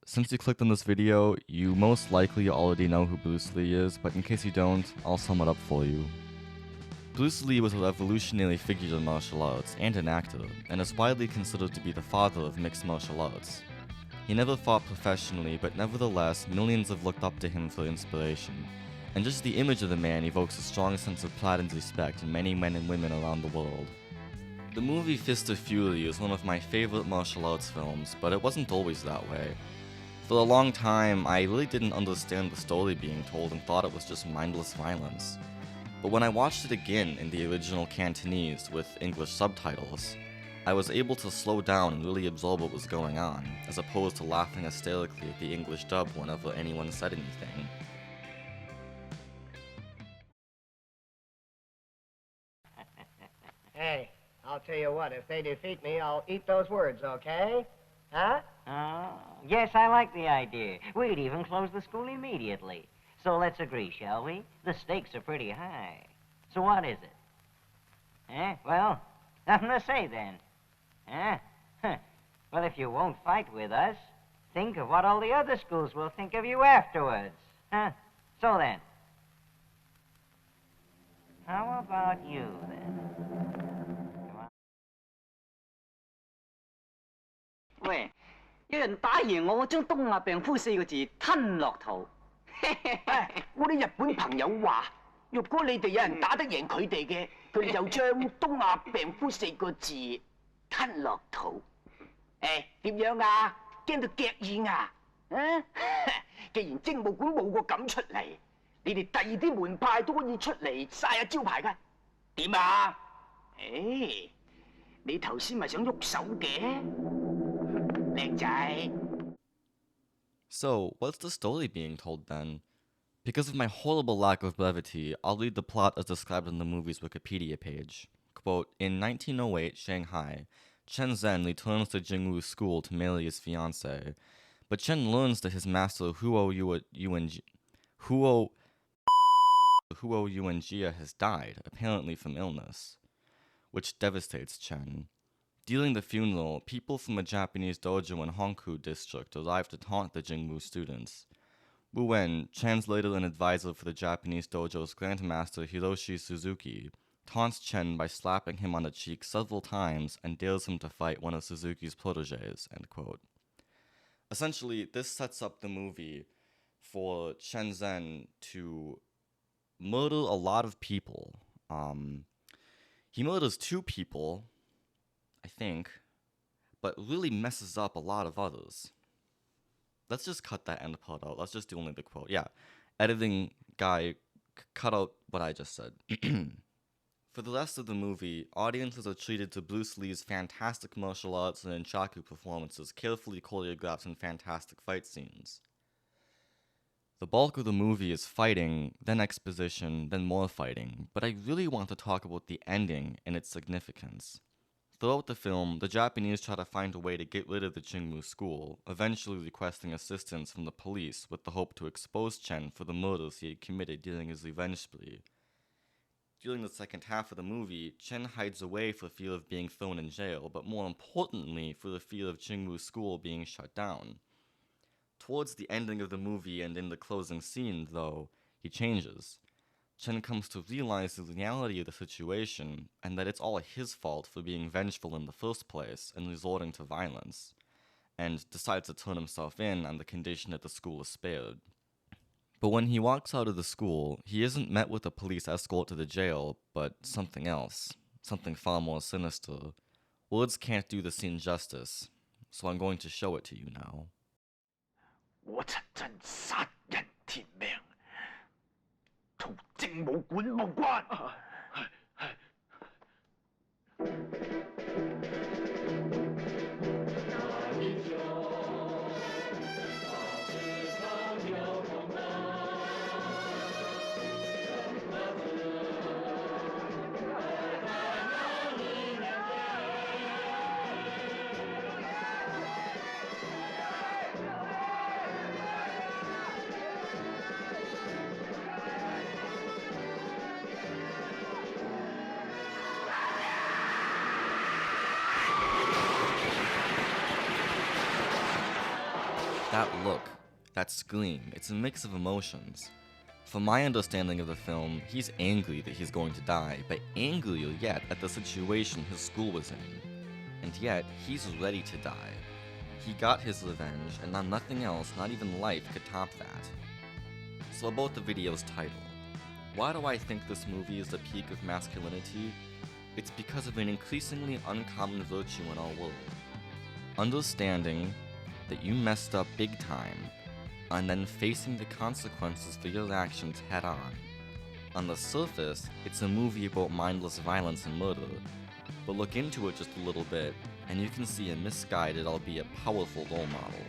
Since you clicked on this video, you most likely already know who Bruce Lee is, but in case you don't, I'll sum it up for you. Bruce Lee was a revolutionary figure in martial arts and an actor, and is widely considered to be the father of mixed martial arts. He never fought professionally, but nevertheless, millions have looked up to him for inspiration, and just the image of the man evokes a strong sense of pride and respect in many men and women around the world. The movie Fist of Fury is one of my favorite martial arts films, but it wasn't always that way. For a long time, I really didn't understand the story being told and thought it was just mindless violence. But when I watched it again in the original Cantonese with English subtitles, I was able to slow down and really absorb what was going on, as opposed to laughing hysterically at the English dub whenever anyone said anything. Hey, I'll tell you what, if they defeat me, I'll eat those words, okay? Huh? Oh, yes, I like the idea. We'd even close the school immediately. So let's agree, shall we? The stakes are pretty high. So what is it? Well, nothing to say then. Well, if you won't fight with us, think of what all the other schools will think of you afterwards. So then, how about you then?喂，有人打贏我，我將東亞病夫四個字吞落肚。我啲日本朋友話，如果你哋有人打得贏佢哋嘅，佢哋就將東亞病夫四個字吞落肚。點樣啊？驚到腳軟啊？既然精武館冇個咁出嚟，你哋第二啲門派都可以出嚟晒下招牌㗎。點啊？你頭先咪想喐手嘅？ So, what's the story being told then? Because of my horrible lack of brevity, I'll read the plot as described on the movie's Wikipedia page. Quote, in 1908 Shanghai, Chen Zhen returns to Jingwu School to marry his fiancée, but Chen learns that his master Huo Yuanjia has died, apparently from illness, which devastates Chen. During the funeral, people from a Japanese dojo in Hongkou district arrived to taunt the Jingwu students. Wu Wen, translator and advisor for the Japanese dojo's grandmaster Hiroshi Suzuki, taunts Chen by slapping him on the cheek several times and dares him to fight one of Suzuki's proteges, end quote. Essentially, this sets up the movie for Chen Zhen to murder a lot of people. He murders 2 people, I think, but really messes up a lot of others. Let's just cut that end part out. Let's just do only the quote. Yeah, editing guy, cut out what I just said. For the rest of the movie, audiences are treated to Bruce Lee's fantastic martial arts and nunchaku performances, carefully choreographed in fantastic fight scenes. The bulk of the movie is fighting, then exposition, then more fighting, but I really want to talk about the ending and its significance. Throughout the film, the Japanese try to find a way to get rid of the Jingwu school, eventually requesting assistance from the police with the hope to expose Chen for the murders he had committed during his revenge spree. During the second half of the movie, Chen hides away for fear of being thrown in jail, but more importantly, for the fear of Jingwu school being shut down. Towards the ending of the movie and in the closing scene, though, he changes. Chen comes to realize the reality of the situation, and that it's all his fault for being vengeful in the first place and resorting to violence, and decides to turn himself in on the condition that the school is spared. But when he walks out of the school, he isn't met with a police escort to the jail, but something else, something far more sinister. Words can't do the scene justice, so I'm going to show it to you now. 我陳真殺人填命，同政武館無關。That look, that scream, it's a mix of emotions. From my understanding of the film, he's angry that he's going to die, but angrier yet at the situation his school was in. And yet, he's ready to die. He got his revenge, and now nothing else, not even life, could top that. So about the video's title. Why do I think this movie is the peak of masculinity? It's because of an increasingly uncommon virtue in our world. Understanding that you messed up big time, and then facing the consequences for your actions head on. On the surface, it's a movie about mindless violence and murder, but look into it just a little bit, and you can see a misguided, albeit powerful role model.